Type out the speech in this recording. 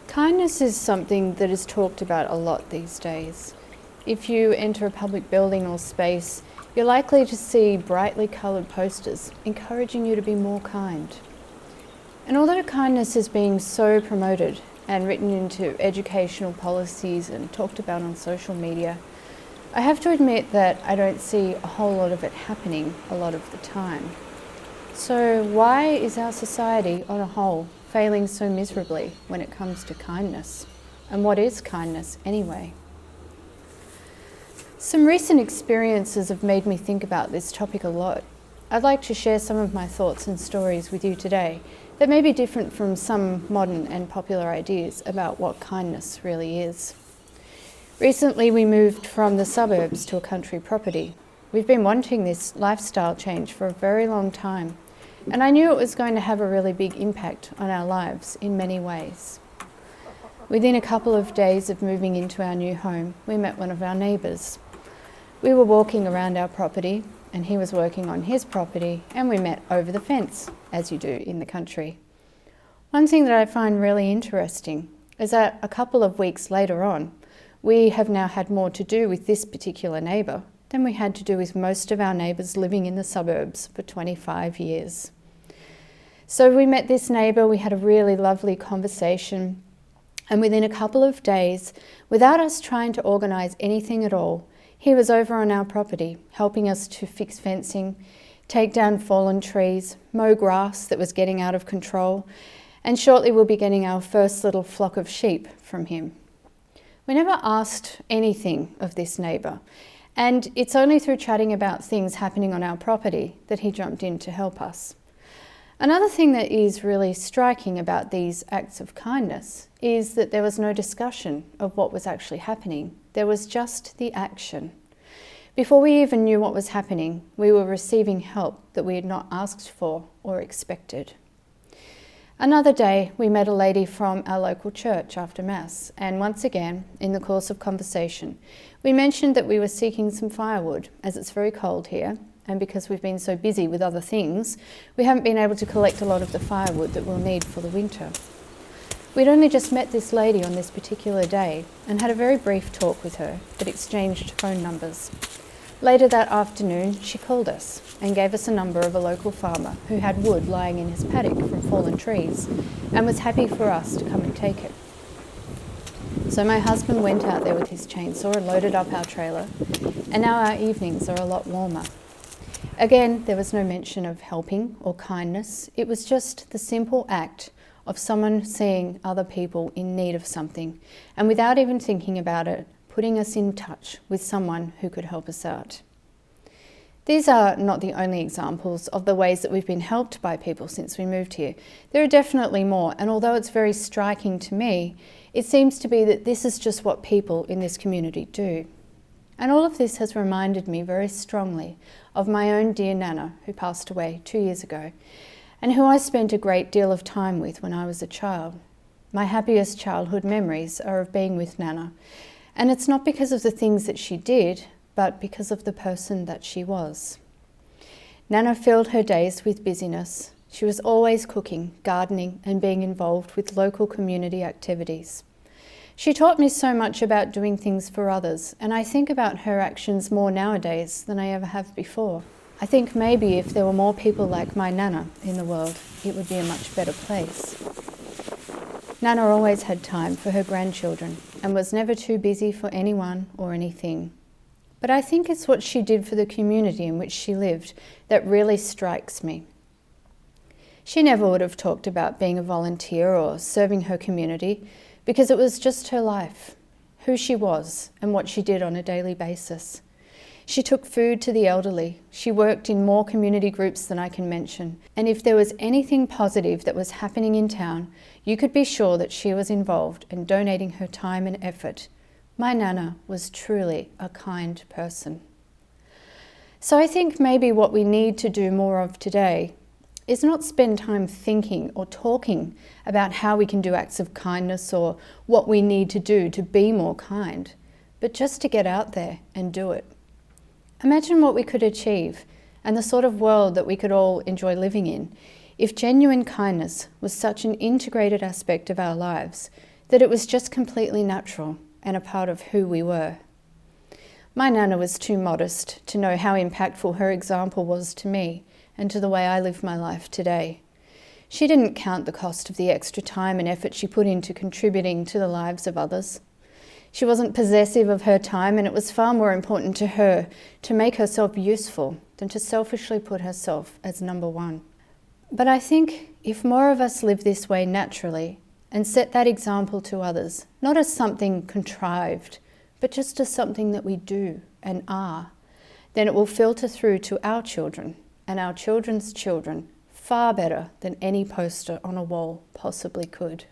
Kindness is something that is talked about a lot these days. If you enter a public building or space, you're likely to see brightly coloured posters encouraging you to be more kind. And although kindness is being so promoted and written into educational policies and talked about on social media, I have to admit that I don't see a whole lot of it happening a lot of the time. So why is our society on a whole failing so miserably when it comes to kindness? And what is kindness anyway? Some recent experiences have made me think about this topic a lot. I'd like to share some of my thoughts and stories with you today that may be different from some modern and popular ideas about what kindness really is. Recently we moved from the suburbs to a country property. We've been wanting this lifestyle change for a very long time, and I knew it was going to have a really big impact on our lives in many ways. Within a couple of days of moving into our new home, we met one of our neighbours. We were walking around our property, and he was working on his property, and we met over the fence, as you do in the country. One thing that I find really interesting is that a couple of weeks later on, we have now had more to do with this particular neighbour than we had to do with most of our neighbours living in the suburbs for 25 years. So we met this neighbour, we had a really lovely conversation, and within a couple of days, without us trying to organise anything at all, he was over on our property, helping us to fix fencing, take down fallen trees, mow grass that was getting out of control, and shortly we'll be getting our first little flock of sheep from him. We never asked anything of this neighbour, and it's only through chatting about things happening on our property that he jumped in to help us. Another thing that is really striking about these acts of kindness is that there was no discussion of what was actually happening. There was just the action. Before we even knew what was happening, we were receiving help that we had not asked for or expected. Another day, we met a lady from our local church after Mass, and once again, in the course of conversation, we mentioned that we were seeking some firewood, as it's very cold here, and because we've been so busy with other things, we haven't been able to collect a lot of the firewood that we'll need for the winter. We'd only just met this lady on this particular day and had a very brief talk with her, but exchanged phone numbers. Later that afternoon, she called us and gave us a number of a local farmer who had wood lying in his paddock from fallen trees and was happy for us to come and take it. So my husband went out there with his chainsaw and loaded up our trailer, and now our evenings are a lot warmer. Again, there was no mention of helping or kindness. It was just the simple act of someone seeing other people in need of something, and without even thinking about it, putting us in touch with someone who could help us out. These are not the only examples of the ways that we've been helped by people since we moved here. There are definitely more, and although it's very striking to me, it seems to be that this is just what people in this community do. And all of this has reminded me very strongly of my own dear Nana, who passed away 2 years ago, and who I spent a great deal of time with when I was a child. My happiest childhood memories are of being with Nana, and it's not because of the things that she did, but because of the person that she was. Nana filled her days with busyness. She was always cooking, gardening, and being involved with local community activities. She taught me so much about doing things for others, and I think about her actions more nowadays than I ever have before. I think maybe if there were more people like my Nana in the world, it would be a much better place. Nana always had time for her grandchildren and was never too busy for anyone or anything. But I think it's what she did for the community in which she lived that really strikes me. She never would have talked about being a volunteer or serving her community, because it was just her life, who she was and what she did on a daily basis. She took food to the elderly. She worked in more community groups than I can mention. And if there was anything positive that was happening in town, you could be sure that she was involved in donating her time and effort. My Nana was truly a kind person. So I think maybe what we need to do more of today is not spend time thinking or talking about how we can do acts of kindness or what we need to do to be more kind, but just to get out there and do it. Imagine what we could achieve and the sort of world that we could all enjoy living in if genuine kindness was such an integrated aspect of our lives that it was just completely natural and a part of who we were. My Nana was too modest to know how impactful her example was to me and to the way I live my life today. She didn't count the cost of the extra time and effort she put into contributing to the lives of others. She wasn't possessive of her time, and it was far more important to her to make herself useful than to selfishly put herself as number one. But I think if more of us live this way naturally and set that example to others, not as something contrived, but just as something that we do and are, then it will filter through to our children and our children's children far better than any poster on a wall possibly could.